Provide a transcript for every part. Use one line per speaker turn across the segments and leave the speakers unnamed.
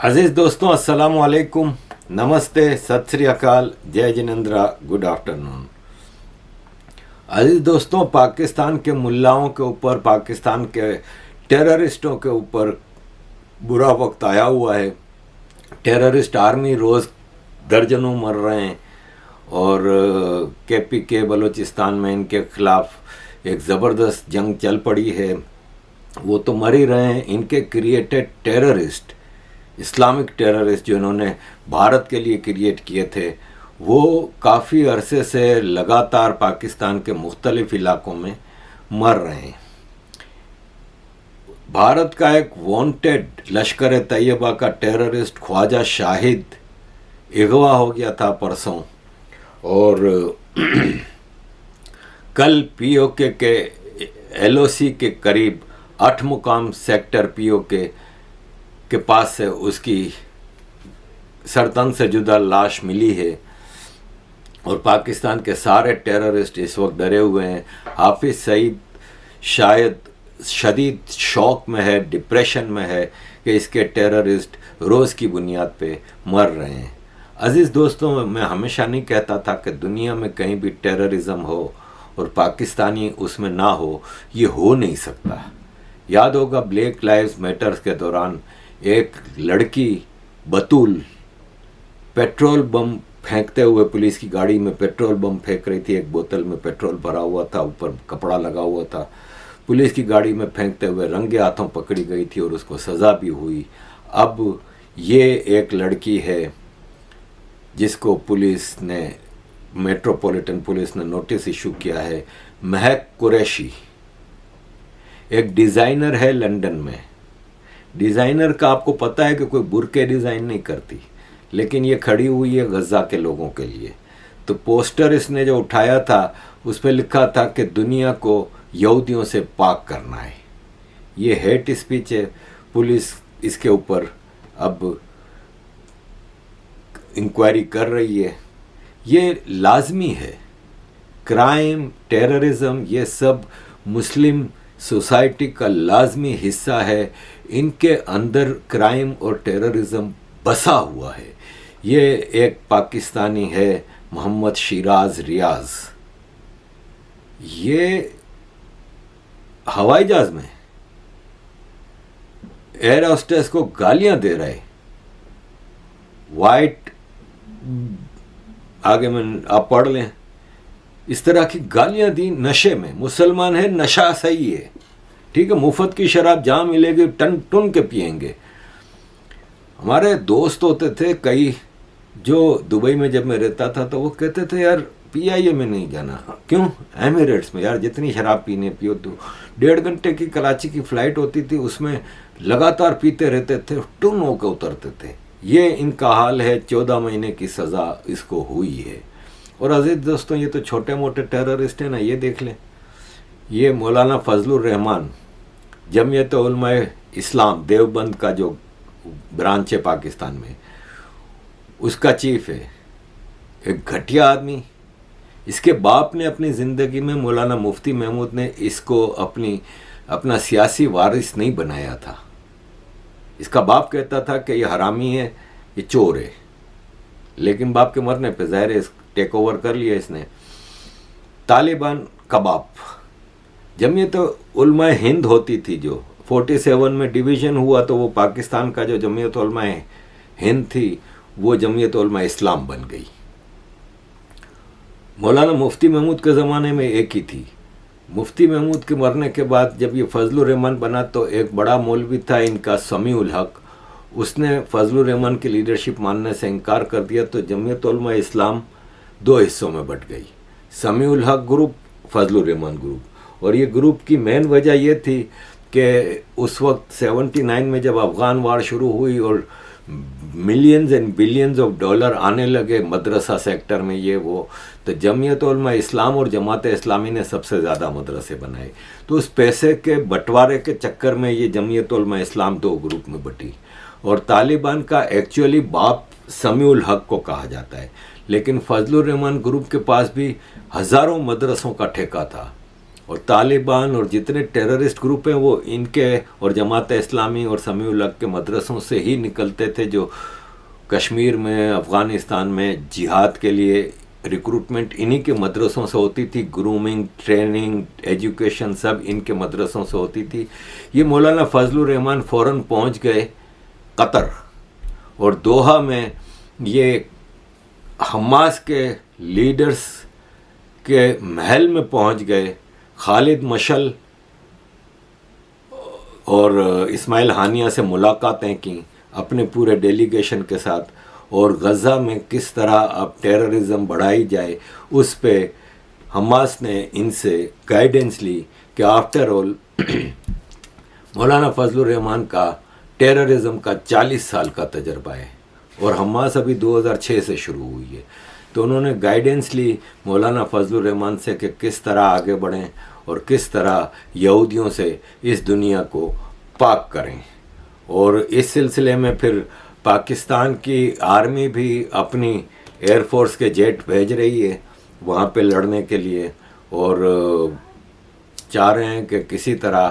अजीज़ दोस्तों, अस्सलाम वालेकुम, नमस्ते, सत श्री अकाल, जय जिनेंद्रा, गुड आफ्टरनून। अजीज़ दोस्तों, पाकिस्तान के मुल्लाओं के ऊपर, पाकिस्तान के टेररिस्टों के ऊपर बुरा वक्त आया हुआ है। टेररिस्ट आर्मी रोज़ दर्जनों मर रहे हैं और KPK बलूचिस्तान में इनके ख़िलाफ़ एक ज़बरदस्त जंग चल पड़ी है। वो तो मर ही रहे हैं। इनके क्रिएटेड टेररिस्ट, इस्लामिक टेररिस्ट जो इन्होंने भारत के लिए क्रिएट किए थे, वो काफ़ी अरसे से लगातार पाकिस्तान के मुख्तलिफ इलाकों में मर रहे हैं। भारत का एक वांटेड लश्कर तैयबा का टेररिस्ट ख्वाजा शाहिद अगवा हो गया था परसों, और कल POK के LOC के करीब 8 मुकाम सेक्टर POK के पास से उसकी सरतन से जुदा लाश मिली है। और पाकिस्तान के सारे टेररिस्ट इस वक्त डरे हुए हैं। हाफिज सईद शायद शदीद शौक में है, डिप्रेशन में है कि इसके टेररिस्ट रोज़ की बुनियाद पे मर रहे हैं। अज़ीज़ दोस्तों, मैं हमेशा नहीं कहता था कि दुनिया में कहीं भी टेररिज्म हो और पाकिस्तानी उसमें ना हो, ये हो नहीं सकता। याद होगा ब्लैक लाइव्स मैटर्स के दौरान एक लड़की बतूल पेट्रोल बम फेंकते हुए, पुलिस की गाड़ी में पेट्रोल बम फेंक रही थी, एक बोतल में पेट्रोल भरा हुआ था, ऊपर कपड़ा लगा हुआ था, पुलिस की गाड़ी में फेंकते हुए रंगे हाथों पकड़ी गई थी और उसको सज़ा भी हुई। अब ये एक लड़की है जिसको पुलिस ने, मेट्रोपॉलिटन पुलिस ने नोटिस इशू किया है। महक कुरैशी एक डिज़ाइनर है लंदन में। डिज़ाइनर का आपको पता है कि कोई बुरके डिज़ाइन नहीं करती, लेकिन ये खड़ी हुई है गज़ा के लोगों के लिए। तो पोस्टर इसने जो उठाया था उस पर लिखा था कि दुनिया को यहूदियों से पाक करना है। ये हेट स्पीच है। पुलिस इसके ऊपर अब इंक्वायरी कर रही है। ये लाजमी है। क्राइम, टेररिज्म, ये सब मुस्लिम सोसाइटी का लाजमी हिस्सा है। इनके अंदर क्राइम और टेररिज्म बसा हुआ है। ये एक पाकिस्तानी है, मोहम्मद शिराज रियाज। ये हवाई जहाज में एयर होस्टेस को गालियां दे रहे। वाइट, आगे में आप पढ़ लें, इस तरह की गालियां दी नशे में। मुसलमान है, नशा सही है, ठीक है, मुफ्त की शराब जहाँ मिलेगी टन टन के पिएंगे। हमारे दोस्त होते थे कई, जो दुबई में जब मैं रहता था तो वो कहते थे यार PIA में नहीं जाना। क्यों? एमिरेट्स में यार जितनी शराब पीने पियो। तो 1.5 घंटे की कराची की फ़्लाइट होती थी, उसमें लगातार पीते रहते थे, टुन होकर उतरते थे। ये इनका हाल है। 14 महीने की सज़ा इसको हुई है। और अजीज़ दोस्तों, ये तो छोटे मोटे टेररिस्ट हैं ना। ये देख लें, ये मौलाना फजलुर रहमान, जमीयत उलमाए इस्लाम देवबंद का जो ब्रांच है पाकिस्तान में, उसका चीफ है। एक घटिया आदमी। इसके बाप ने अपनी ज़िंदगी में, मौलाना मुफ्ती महमूद ने इसको अपना सियासी वारिस नहीं बनाया था। इसका बाप कहता था कि ये हरामी है, ये चोर है, लेकिन बाप के मरने पे ज़ाहिर है टेक ओवर कर लिया इसने। तालिबान का बाप, जमीयत उलमाए हिंद होती थी, जो 47 में डिवीज़न हुआ तो वो पाकिस्तान का जो जमीयत उलमाए हिंद थी वो जमीयत उलमाए इस्लाम बन गई। मौलाना मुफ्ती महमूद के ज़माने में एक ही थी। मुफ्ती महमूद के मरने के बाद जब ये फजलुर रहमान बना तो एक बड़ा मौलवी था इनका, समीउल हक, उसने फजलुर रहमान की लीडरशिप मानने से इनकार कर दिया। तो जमीयत उलमाए इस्लाम 2 हिस्सों में बट गई, समीउल हक ग्रुप, फजलुर रहमान ग्रुप। और ये ग्रुप की मेन वजह ये थी कि उस वक्त 79 में जब अफ़गान वार शुरू हुई और millions and billions of dollar आने लगे मदरसा सेक्टर में, ये वो, तो जमीयत उलमा इस्लाम और जमात इस्लामी ने सबसे ज़्यादा मदरसे बनाए। तो उस पैसे के बंटवारे के चक्कर में ये जमीयत उलमा इस्लाम 2 ग्रुप में बटी। और तालिबान का एक्चुअली बाप समीउल हक को कहा जाता है, लेकिन फजलुर रहमान ग्रुप के पास भी हज़ारों मदरसों का ठेका था। اور طالبان اور جتنے ٹیررسٹ گروپ ہیں وہ ان کے اور جماعت اسلامی اور سمیع الحق کے مدرسوں سے ہی نکلتے تھے، جو کشمیر میں، افغانستان میں جہاد کے لیے ریکروٹمنٹ انہی کے مدرسوں سے ہوتی تھی، گرومنگ، ٹریننگ، ایجوکیشن سب ان کے مدرسوں سے ہوتی تھی۔ یہ مولانا فضل الرحمان فوراً پہنچ گئے قطر، اور دوحہ میں یہ حماس کے لیڈرز کے محل میں پہنچ گئے۔ خالد مشعل اور اسماعیل ہانیہ سے ملاقاتیں کیں اپنے پورے ڈیلیگیشن کے ساتھ، اور غزہ میں کس طرح اب ٹیررزم بڑھائی جائے اس پہ حماس نے ان سے گائیڈنس لی کہ آفٹر آل مولانا فضل الرحمان کا ٹیررزم کا 40 سال کا تجربہ ہے، اور حماس ابھی 2006 سے شروع ہوئی ہے۔ تو انہوں نے گائیڈنس لی مولانا فضل الرحمان سے کہ کس طرح آگے بڑھیں اور کس طرح یہودیوں سے اس دنیا کو پاک کریں۔ اور اس سلسلے میں پھر پاکستان کی آرمی بھی اپنی ایئر فورس کے جیٹ بھیج رہی ہے وہاں پہ لڑنے کے لیے، اور چاہ رہے ہیں کہ کسی طرح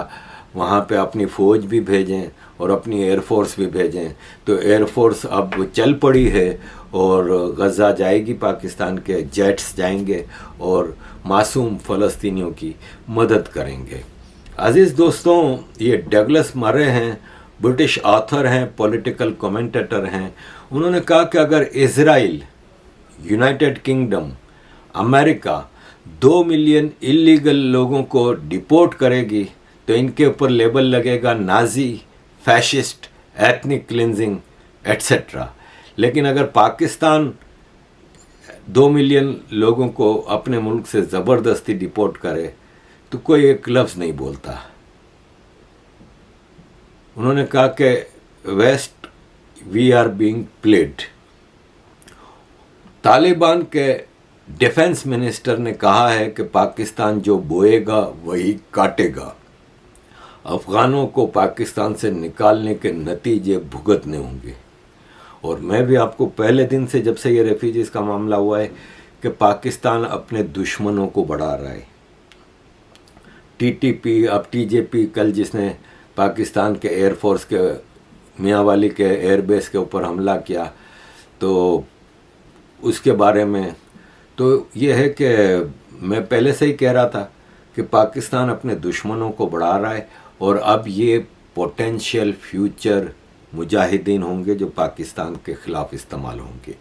وہاں پہ اپنی فوج بھی بھیجیں اور اپنی ایئر فورس بھی بھیجیں۔ تو ایئر فورس اب چل پڑی ہے اور غزہ جائے گی، پاکستان کے جیٹس جائیں گے اور معصوم فلسطینیوں کی مدد کریں گے۔ عزیز دوستوں، یہ ڈگلس مرے ہیں، برٹش آتھر ہیں، پولیٹیکل کومنٹیٹر ہیں۔ انہوں نے کہا کہ اگر اسرائیل، یونائٹڈ کنگڈم، امریکہ 2 ملین اللیگل لوگوں کو ڈیپورٹ کرے گی تو ان کے اوپر لیبل لگے گا Nazi, fascist, ethnic cleansing etcetera. لیکن اگر پاکستان 2 ملین لوگوں کو اپنے ملک سے زبردستی ڈیپورٹ کرے تو کوئی ایک لفظ نہیں بولتا۔ انہوں نے کہا کہ west we are being played. Taliban کے ڈیفنس منسٹر نے کہا ہے کہ پاکستان جو بوئے گا وہی کاٹے گا، افغانوں کو پاکستان سے نکالنے کے نتیجے بھگتنے ہوں گے۔ اور میں بھی آپ کو پہلے دن سے، جب سے یہ ریفیوجیز کا معاملہ ہوا ہے، کہ پاکستان اپنے دشمنوں کو بڑھا رہا ہے۔ ٹی ٹی پی، اب ٹی جے پی، کل جس نے پاکستان کے ایئر فورس کے میاں والی کے ایئر بیس کے اوپر حملہ کیا، تو اس کے بارے میں تو یہ ہے کہ میں پہلے سے ہی کہہ رہا تھا کہ پاکستان اپنے دشمنوں کو بڑھا رہا ہے، اور اب یہ پوٹینشیل فیوچر مجاہدین ہوں گے جو پاکستان کے خلاف استعمال ہوں گے۔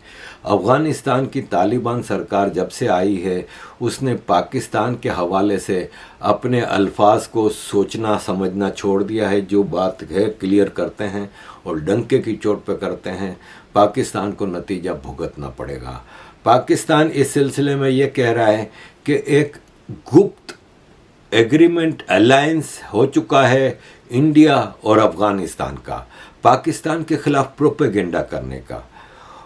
افغانستان کی طالبان سرکار جب سے آئی ہے، اس نے پاکستان کے حوالے سے اپنے الفاظ کو سوچنا سمجھنا چھوڑ دیا ہے۔ جو بات ہے کلیئر کرتے ہیں اور ڈنکے کی چوٹ پہ کرتے ہیں۔ پاکستان کو نتیجہ بھگتنا پڑے گا۔ پاکستان اس سلسلے میں یہ کہہ رہا ہے کہ ایک گپت ایگریمنٹ الائنس ہو چکا ہے انڈیا اور افغانستان کا، پاکستان کے خلاف پروپیگنڈا کرنے کا،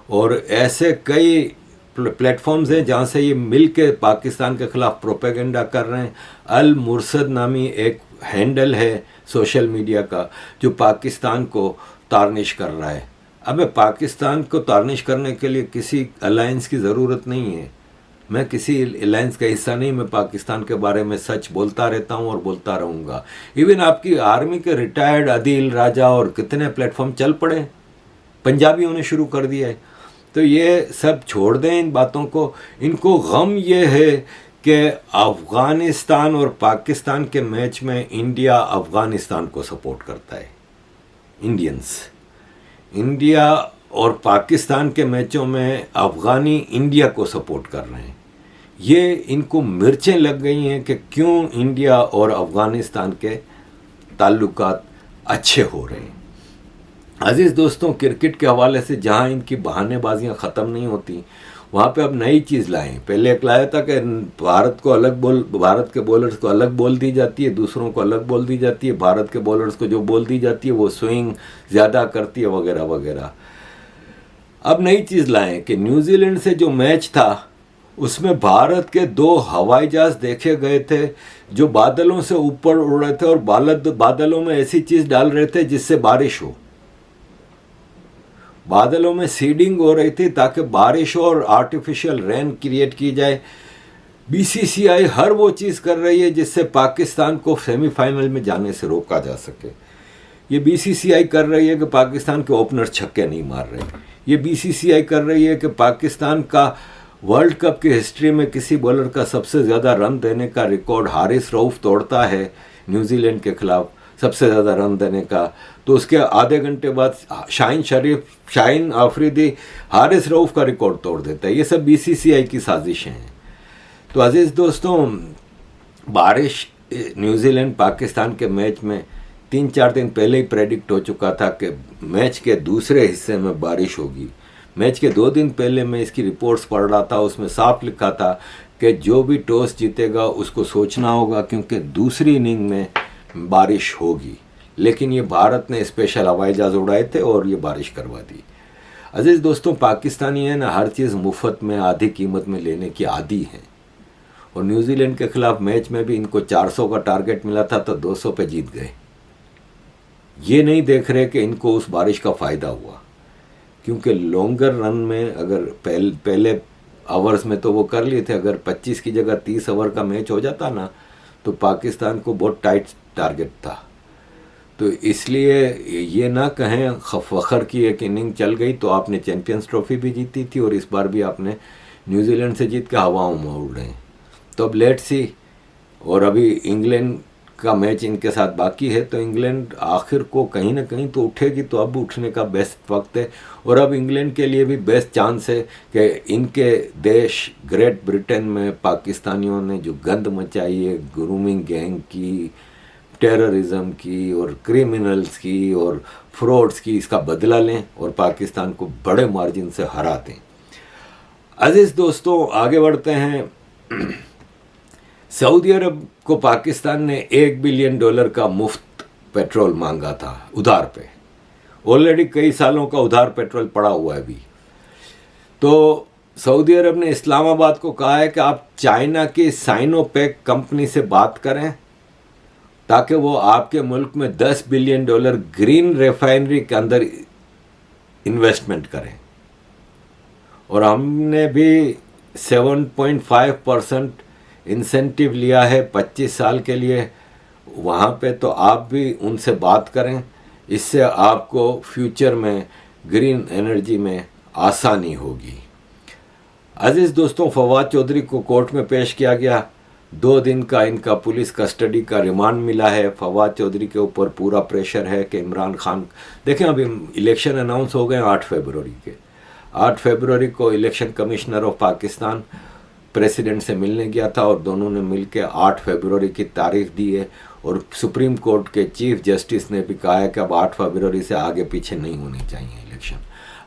اور ایسے کئی پلیٹ فارمز ہیں جہاں سے یہ مل کے پاکستان کے خلاف پروپیگنڈا کر رہے ہیں۔ المرصد نامی ایک ہینڈل ہے سوشل میڈیا کا جو پاکستان کو تارنش کر رہا ہے۔ اب پاکستان کو تارنش کرنے کے لیے کسی الائنس کی ضرورت نہیں ہے۔ میں کسی الائنس کا حصہ نہیں، میں پاکستان کے بارے میں سچ بولتا رہتا ہوں اور بولتا رہوں گا۔ ایون آپ کی آرمی کے ریٹائرڈ عدیل راجہ اور کتنے پلیٹ فارم چل پڑے، پنجابیوں نے شروع کر دیا ہے۔ تو یہ سب چھوڑ دیں ان باتوں کو۔ ان کو غم یہ ہے کہ افغانستان اور پاکستان کے میچ میں انڈیا افغانستان کو سپورٹ کرتا ہے۔ انڈیا اور پاکستان کے میچوں میں افغانی انڈیا کو سپورٹ کر رہے ہیں۔ یہ ان کو مرچیں لگ گئی ہیں کہ کیوں انڈیا اور افغانستان کے تعلقات اچھے ہو رہے ہیں۔ عزیز دوستوں، کرکٹ کے حوالے سے جہاں ان کی بہانے بازیاں ختم نہیں ہوتی، وہاں پہ اب نئی چیز لائیں۔ پہلے ایک لایا تھا کہ بھارت کے بولرز کو الگ بول دی جاتی ہے، دوسروں کو الگ بول دی جاتی ہے، بھارت کے بولرز کو جو بول دی جاتی ہے وہ سوئنگ زیادہ کرتی ہے وغیرہ وغیرہ۔ اب نئی چیز لائیں کہ نیوزی لینڈ سے جو میچ تھا اس میں بھارت کے 2 ہوائی جہاز دیکھے گئے تھے جو بادلوں سے اوپر اڑ رہے تھے اور بادلوں میں ایسی چیز ڈال رہے تھے جس سے بارش ہو۔ بادلوں میں سیڈنگ ہو رہی تھی تاکہ بارش ہو اور آرٹیفیشل رین کریٹ کی جائے۔ BCCI हर वो चीज़ कर रही है जिससे पाकिस्तान को सेमीफाइनल में जाने से रोका जा सके। ये BCCI कर रही है कि पाकिस्तान के ओपनर छक्के नहीं मार रहे। ये BCCI कर रही है कि पाकिस्तान का वर्ल्ड कप की हिस्ट्री में किसी बॉलर का सबसे ज़्यादा रन देने का रिकॉर्ड हारिस रऊफ तोड़ता है न्यूजीलैंड के खिलाफ, सबसे ज़्यादा रन देने का, तो उसके आधे घंटे बाद शाहीन आफरीदी हारिस रऊफ का रिकॉर्ड तोड़ देता है। ये सब BCCI की साजिशें हैं। तो अजीज़ दोस्तों, बारिश न्यूजीलैंड पाकिस्तान के मैच में 3-4 दिन पहले ही प्रेडिक्ट हो चुका था कि मैच के दूसरे हिस्से में बारिश होगी। मैच के 2 दिन पहले मैं इसकी रिपोर्ट्स पढ़ रहा था, उसमें साफ लिखा था कि जो भी टॉस जीतेगा उसको सोचना होगा क्योंकि दूसरी इनिंग में बारिश होगी। लेकिन ये भारत ने स्पेशल हवाई जहाज़ उड़ाए थे और ये बारिश करवा दी। अजीज़ दोस्तों, पाकिस्तानी है ना, हर चीज़ मुफ्त में आधी कीमत में लेने की आदी हैं। और न्यूजीलैंड के खिलाफ मैच में भी इनको 400 का टारगेट मिला था तो 200 पे जीत गए। ये नहीं देख रहे कि इनको उस बारिश का फ़ायदा हुआ, क्योंकि लॉन्गर रन में अगर पहले आवर्स में तो वो कर लिए थे, अगर 25 की जगह 30 ओवर का मैच हो जाता ना तो पाकिस्तान को बहुत टाइट टारगेट था। तो इसलिए ये ना कहें फ़ख्र की एक इनिंग चल गई तो आपने चैंपियंस ट्रॉफी भी जीती थी और इस बार भी आपने न्यूजीलैंड से जीत के हवाओं में उड़ रहे हैं। तो अब लेट्स सी। और अभी इंग्लैंड का मैच इनके साथ बाकी है, तो इंग्लैंड आखिर को कहीं ना कहीं तो उठेगी, तो अब उठने का बेस्ट वक्त है। और अब इंग्लैंड के लिए भी बेस्ट चांस है कि इनके देश ग्रेट ब्रिटेन में पाकिस्तानियों ने जो गंद मचाई है ग्रूमिंग गैंग की, टेररिज्म की और क्रिमिनल्स की और फ्रॉड्स की, इसका बदला लें और पाकिस्तान को बड़े मार्जिन से हरा दें। अजीज़ दोस्तों, आगे बढ़ते हैं। सऊदी अरब को पाकिस्तान ने $1 बिलियन का मुफ्त पेट्रोल मांगा था उधार पे। ऑलरेडी कई सालों का उधार पेट्रोल पड़ा हुआ है अभी। तो सऊदी अरब ने इस्लामाबाद को कहा है कि आप चाइना की साइनोपेक कंपनी से बात करें ताकि वो आपके मुल्क में $10 बिलियन ग्रीन रिफाइनरी के अंदर इन्वेस्टमेंट करें। और हमने भी 7.5% इंसेंटिव लिया है 25 साल के लिए वहाँ पे, तो आप भी उनसे बात करें, इससे आपको फ्यूचर में ग्रीन एनर्जी में आसानी होगी। अजीज़ दोस्तों, फवाद चौधरी को कोर्ट में पेश किया गया। 2 दिन का इनका पुलिस कस्टडी का रिमांड मिला है। फवाद चौधरी के ऊपर पूरा प्रेशर है कि इमरान खान, देखें अभी इलेक्शन अनाउंस हो गए 8 फरवरी के। 8 फरवरी को election commissioner of Pakistan president से मिलने गया था और दोनों ने मिलकर 8 फरवरी की तारीख दी है। और सुप्रीम कोर्ट के चीफ जस्टिस ने भी कहा है कि अब 8 फरवरी से आगे पीछे नहीं होने चाहिए इलेक्शन।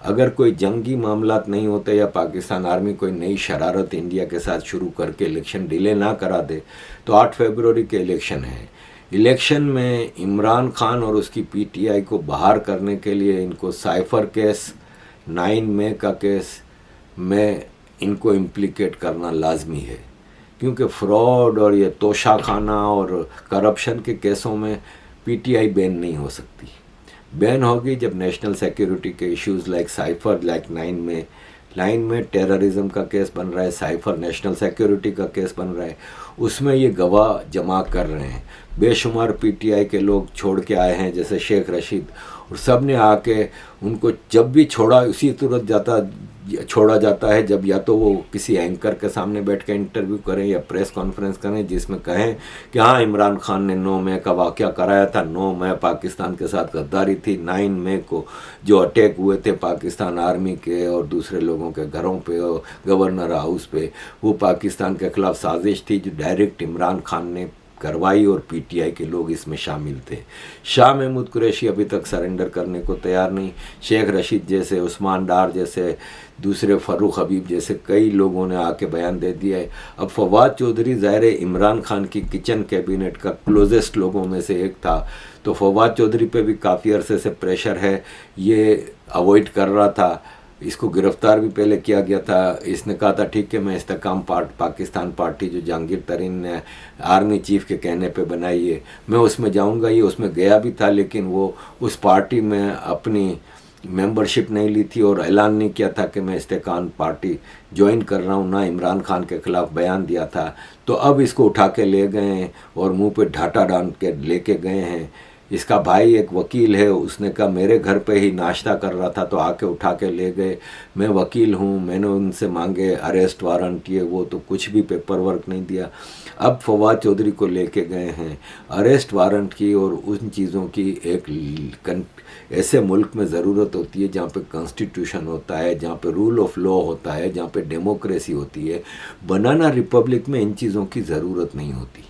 अगर कोई जंगी मामलात नहीं होते या पाकिस्तान आर्मी कोई नई शरारत इंडिया के साथ शुरू करके इलेक्शन डिले ना करा दे तो 8 फरवरी के इलेक्शन है। इलेक्शन में इमरान खान और उसकी PTI को बाहर करने के लिए इनको साइफर केस, 9 मई का केस में इनको इम्प्लिकेट करना लाजमी है, क्योंकि फ्रॉड और ये तोशा खाना और करप्शन के केसों में PTI बैन नहीं हो सकती। बैन होगी जब नेशनल सिक्योरिटी के इश्यूज़ लाइक साइफर, लाइक 9 में टेररिज्म का केस बन रहा है, साइफर नेशनल सिक्योरिटी का केस बन रहा है, उसमें ये गवाह जमा कर रहे हैं। बेशुमार PTI के लोग छोड़ के आए हैं जैसे शेख रशीद, और सब ने आके उनको जब भी छोड़ा उसी तुरंत छोड़ा जाता है जब या तो वो किसी एंकर के सामने बैठ के इंटरव्यू करें या प्रेस कॉन्फ्रेंस करें जिसमें कहें कि हाँ इमरान खान ने 9 मई का वाक़या कराया था, 9 मई पाकिस्तान के साथ गद्दारी थी, 9 मई को जो अटैक हुए थे पाकिस्तान आर्मी के और दूसरे लोगों के घरों पे और गवर्नर हाउस पे, वो पाकिस्तान के ख़िलाफ़ साजिश थी जो डायरेक्ट इमरान खान ने करवाई और PTI के लोग इसमें शामिल थे। शाह महमूद कुरैशी अभी तक सरेंडर करने को तैयार नहीं। शेख रशीद जैसे, उस्मान डार जैसे, दूसरे फ़ारूक हबीब जैसे कई लोगों ने आके बयान दे दिया है। अब फवाद चौधरी ज़ाहिर इमरान खान की किचन कैबिनेट का क्लोजेस्ट लोगों में से एक था, तो फवाद चौधरी पे भी काफ़ी अरसे से प्रेशर है। ये अवॉइड कर रहा था, इसको गिरफ्तार भी पहले किया गया था। इसने कहा था ठीक है मैं इस्तेकाम पाकिस्तान पार्टी जो जहांगीर तरीन ने आर्मी चीफ के कहने पे बनाई है मैं उसमें जाऊंगा, ये उसमें गया भी था, लेकिन वो उस पार्टी में अपनी मेंबरशिप नहीं ली थी और ऐलान नहीं किया था कि मैं इस्तेकान पार्टी ज्वाइन कर रहा हूँ, ना इमरान खान के ख़िलाफ़ बयान दिया था, तो अब इसको उठा के ले गए हैं और मुंह पे ढाटा डाल के लेके गए हैं। इसका भाई एक वकील है, उसने कहा मेरे घर पे ही नाश्ता कर रहा था तो आके उठा के ले गए। मैं वकील हूँ, मैंने उनसे मांगे अरेस्ट वारंट, ये वो, तो कुछ भी पेपर वर्क नहीं दिया। अब फवाद चौधरी को लेके गए हैं, अरेस्ट वारंट की और उन चीज़ों की एक ऐसे मुल्क में ज़रूरत होती है जहाँ पे कॉन्स्टिट्यूशन होता है, जहाँ पे रूल ऑफ लॉ होता है, जहाँ पे डेमोक्रेसी होती है। बनाना रिपब्लिक में इन चीज़ों की ज़रूरत नहीं होती।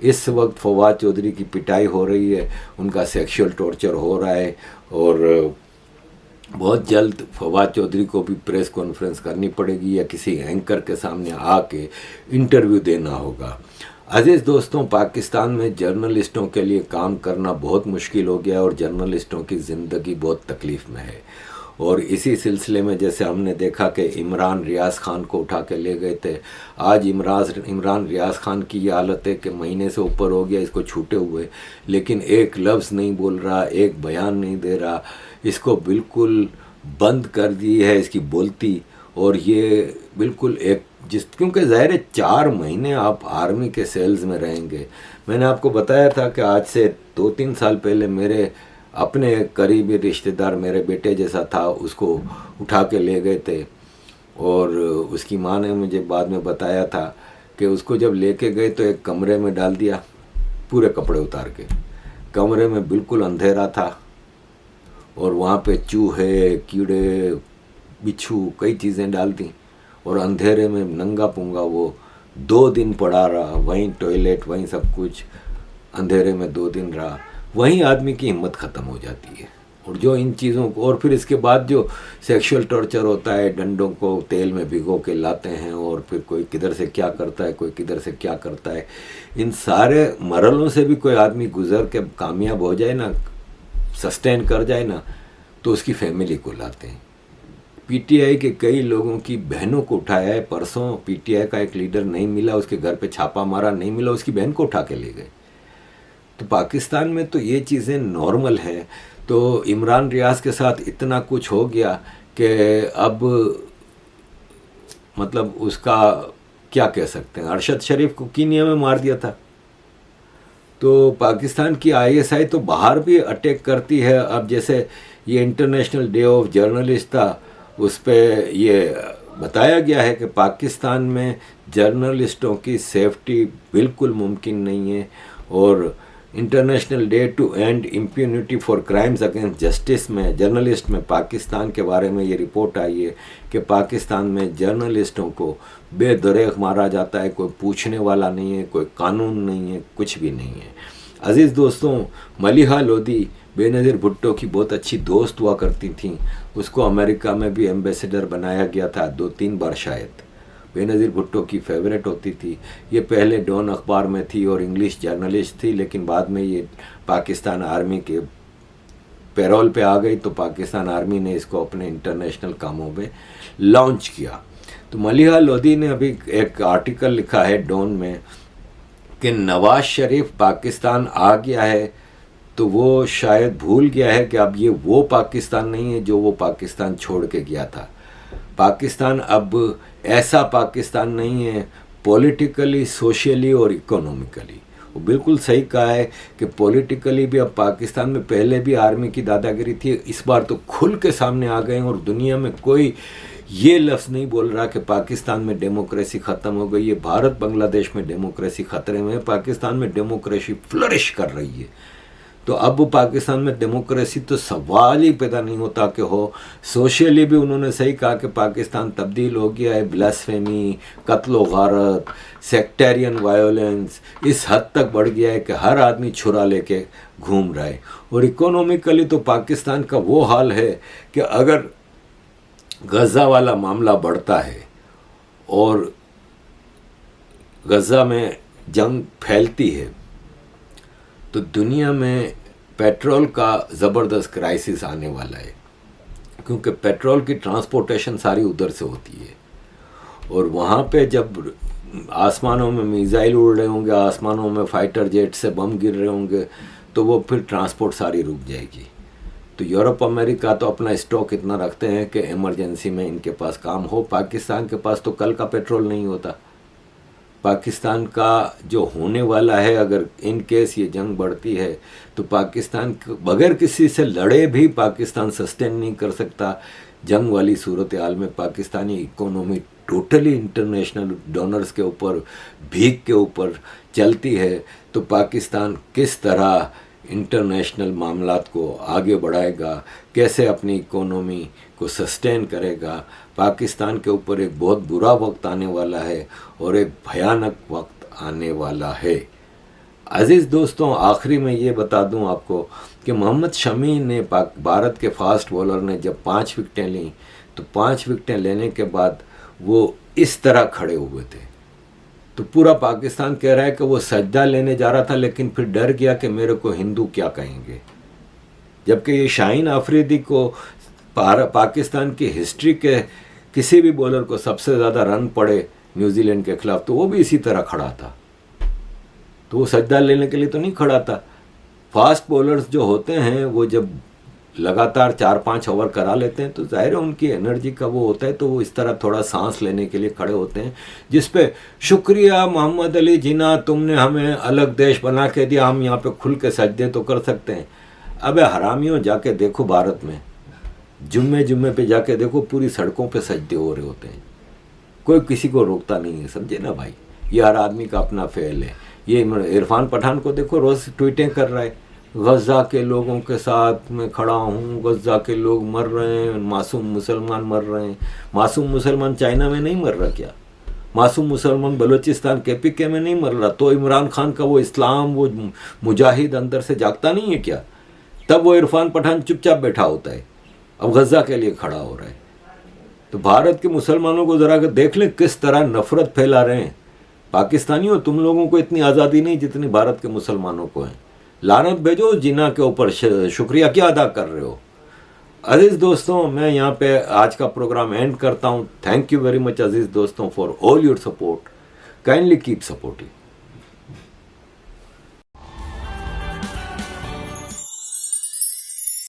इस वक्त फवाद चौधरी की पिटाई हो रही है, उनका सेक्सुअल टॉर्चर हो रहा है और बहुत जल्द फवाद चौधरी को भी प्रेस कॉन्फ्रेंस करनी पड़ेगी या किसी एंकर के सामने आके इंटरव्यू देना होगा। अजीज़ दोस्तों, पाकिस्तान में जर्नलिस्टों के लिए काम करना बहुत मुश्किल हो गया और जर्नलिस्टों की ज़िंदगी बहुत तकलीफ़ में है। और इसी सिलसिले में जैसे हमने देखा कि इमरान रियाज़ खान को उठा के ले गए थे, आज इमरान रियाज़ खान की ये हालत है कि महीने से ऊपर हो गया इसको छूटे हुए, लेकिन एक लफ्ज़ नहीं बोल रहा, एक बयान नहीं दे रहा। इसको बिल्कुल बंद कर दी है इसकी बोलती। और ये बिल्कुल एक क्योंकि ज़ाहिर है 4 महीने आप आर्मी के सेल्स में रहेंगे। मैंने आपको बताया था कि आज से 2-3 साल पहले मेरे अपने करीबी रिश्तेदार, मेरे बेटे जैसा था, उसको उठा के ले गए थे और उसकी माँ ने मुझे बाद में बताया था कि उसको जब लेके गए तो एक कमरे में डाल दिया, पूरे कपड़े उतार के। कमरे में बिल्कुल अंधेरा था और वहाँ पे चूहे, कीड़े, बिच्छू, कई चीज़ें डाल दी और अंधेरे में नंगा पुंगा वो 2 दिन पड़ा रहा। वहीं टॉयलेट, वहीं सब कुछ, अंधेरे में 2 दिन रहा। वहीं आदमी की हिम्मत ख़त्म हो जाती है। और जो इन चीज़ों को, और फिर इसके बाद जो सेक्सुअल टॉर्चर होता है, डंडों को तेल में भिगो के लाते हैं और फिर कोई किधर से क्या करता है, कोई किधर से क्या करता है, इन सारे मरलों से भी कोई आदमी गुजर के कामयाब हो जाए ना, सस्टेन कर जाए ना, तो उसकी फैमिली को लाते हैं। पीटीआई के कई लोगों की बहनों को उठाया है। परसों पीटीआई का एक लीडर नहीं मिला, उसके घर पे छापा मारा, नहीं मिला, उसकी बहन को उठा के ले गए। तो पाकिस्तान में तो ये चीज़ें नॉर्मल है। तो इमरान रियाज़ के साथ इतना कुछ हो गया कि अब मतलब उसका क्या कह सकते हैं। अरशद शरीफ को कीनिया में मार दिया था। तो पाकिस्तान की आईएसआई तो बाहर भी अटैक करती है। अब जैसे ये इंटरनेशनल डे ऑफ जर्नलिस्ट था, उस पर ये बताया गया है कि पाकिस्तान में जर्नलिस्टों की सेफ्टी बिल्कुल मुमकिन नहीं है। और international day to end impunity for crimes against justice में, जर्नलिस्ट में पाकिस्तान के बारे में ये रिपोर्ट आई है कि पाकिस्तान में जर्नलिस्टों को बेदरेख मारा जाता है, कोई पूछने वाला नहीं है, कोई कानून नहीं है, कुछ भी नहीं है। अज़ीज़ दोस्तों, मलिहा लोधी बेनज़ीर भुट्टो की बहुत अच्छी दोस्त हुआ करती थी। उसको अमेरिका में भी एम्बेसडर बनाया गया था 2-3 बार शायद। बेनज़ीर भुट्टो की फेवरेट होती थी। ये पहले डॉन अखबार में थी और इंग्लिश जर्नलिस्ट थी, लेकिन बाद में ये पाकिस्तान आर्मी के पैरोल पे आ गई, तो पाकिस्तान आर्मी ने इसको अपने इंटरनेशनल कामों में लॉन्च किया। तो मलिहा लोधी ने अभी एक आर्टिकल लिखा है डॉन में कि नवाज शरीफ पाकिस्तान आ गया है तो वो शायद भूल गया है कि अब ये वो पाकिस्तान नहीं है जो वो पाकिस्तान छोड़ के गया था। पाकिस्तान अब ऐसा पाकिस्तान नहीं है, पॉलिटिकली, सोशली और इकोनॉमिकली। वो बिल्कुल सही कहा है कि पॉलिटिकली भी अब पाकिस्तान में पहले भी आर्मी की दादागिरी थी, इस बार तो खुल के सामने आ गए हैं और दुनिया में कोई ये लफ्ज़ नहीं बोल रहा कि पाकिस्तान में डेमोक्रेसी ख़त्म हो गई है। भारत बांग्लादेश में डेमोक्रेसी ख़तरे में है, पाकिस्तान में डेमोक्रेसी फ्लरिश कर रही है। तो अब पाकिस्तान में डेमोक्रेसी तो सवाल ही पैदा नहीं होता कि हो। सोशली भी उन्होंने सही कहा कि पाकिस्तान तब्दील हो गया है, ब्लास्फेमी, कत्ल गारत, सेक्टेरियन वायोलेंस इस हद तक बढ़ गया है कि हर आदमी छुरा लेके घूम रहा है। और इकोनॉमिकली तो पाकिस्तान का वो हाल है कि अगर गज़ा वाला मामला बढ़ता है और गज़ा में जंग फैलती है तो दुनिया में पेट्रोल का ज़बरदस्त क्राइसिस आने वाला है, क्योंकि पेट्रोल की ट्रांसपोर्टेशन सारी उधर से होती है। और वहाँ पे जब आसमानों में मिसाइल उड़ रहे होंगे, आसमानों में फाइटर जेट से बम गिर रहे होंगे, तो वो फिर ट्रांसपोर्ट सारी रुक जाएगी। تو یورپ امریکہ تو اپنا اسٹاک اتنا رکھتے ہیں کہ ایمرجنسی میں ان کے پاس کام ہو. پاکستان کے پاس تو کل کا پیٹرول نہیں ہوتا. پاکستان کا جو ہونے والا ہے، اگر ان کیس یہ جنگ بڑھتی ہے تو پاکستان بغیر کسی سے لڑے بھی پاکستان سسٹین نہیں کر سکتا. جنگ والی صورتحال میں Pakistani economy totally international donors کے اوپر، بھیک کے اوپر چلتی ہے. تو پاکستان کس طرح انٹرنیشنل معاملات کو آگے بڑھائے گا، کیسے اپنی اکانومی کو سسٹین کرے گا. پاکستان کے اوپر ایک بہت برا وقت آنے والا ہے اور ایک بھیانک وقت آنے والا ہے. عزیز دوستوں، آخری میں یہ بتا دوں آپ کو کہ محمد شمی نے بھارت کے فاسٹ بولر نے جب 5 وکٹیں لیں تو 5 وکٹیں لینے کے بعد وہ اس طرح کھڑے ہوئے تھے. تو پورا پاکستان کہہ رہا ہے کہ وہ سجدہ لینے جا رہا تھا، لیکن پھر ڈر گیا کہ میرے کو ہندو کیا کہیں گے. جبکہ یہ شاہین آفریدی کو پاکستان کی ہسٹری کے کسی بھی بولر کو سب سے زیادہ رن پڑے نیوزی لینڈ کے خلاف، تو وہ بھی اسی طرح کھڑا تھا. تو وہ سجدہ لینے کے لیے تو نہیں کھڑا تھا. فاسٹ بولرز جو ہوتے ہیں وہ جب لگاتار 4-5 اوور کرا لیتے ہیں تو ظاہر ہے ان کی انرجی کا وہ ہوتا ہے، تو وہ اس طرح تھوڑا سانس لینے کے لیے کھڑے ہوتے ہیں، جس پہ شکریہ محمد علی جناح، تم نے ہمیں الگ دیش بنا کے دیا، ہم یہاں پہ کھل کے سجدے تو کر سکتے ہیں. ابے حرامیوں، جا کے دیکھو بھارت میں جمعے پہ جا کے دیکھو، پوری سڑکوں پہ سجدے ہو رہے ہوتے ہیں، کوئی کسی کو روکتا نہیں ہے. سمجھے نا بھائی، یہ ہر آدمی کا اپنا فعل ہے. یہ عرفان پٹھان کو دیکھو، روز ٹویٹیں کر رہا ہے، غزہ کے لوگوں کے ساتھ میں کھڑا ہوں، غزہ کے لوگ مر رہے ہیں، معصوم مسلمان مر رہے ہیں. معصوم مسلمان چائنا میں نہیں مر رہا کیا؟ معصوم مسلمان بلوچستان KPK میں نہیں مر رہا؟ تو عمران خان کا وہ اسلام، وہ مجاہد اندر سے جاگتا نہیں ہے کیا؟ تب وہ عرفان پٹھان چپ چاپ بیٹھا ہوتا ہے، اب غزہ کے لیے کھڑا ہو رہا ہے. تو بھارت کے مسلمانوں کو ذرا دیکھ لیں کس طرح نفرت پھیلا رہے ہیں. پاکستانیوں، تم لوگوں کو اتنی آزادی نہیں جتنی بھارت کے مسلمانوں کو ہیں. لعنت بھیجو جناح کے اوپر، شکریہ کیا ادا کر رہے ہو. عزیز دوستوں، میں یہاں پہ آج کا پروگرام اینڈ کرتا ہوں. تھینک یو ویری مچ عزیز دوستوں for all your support. Kindly keep supporting.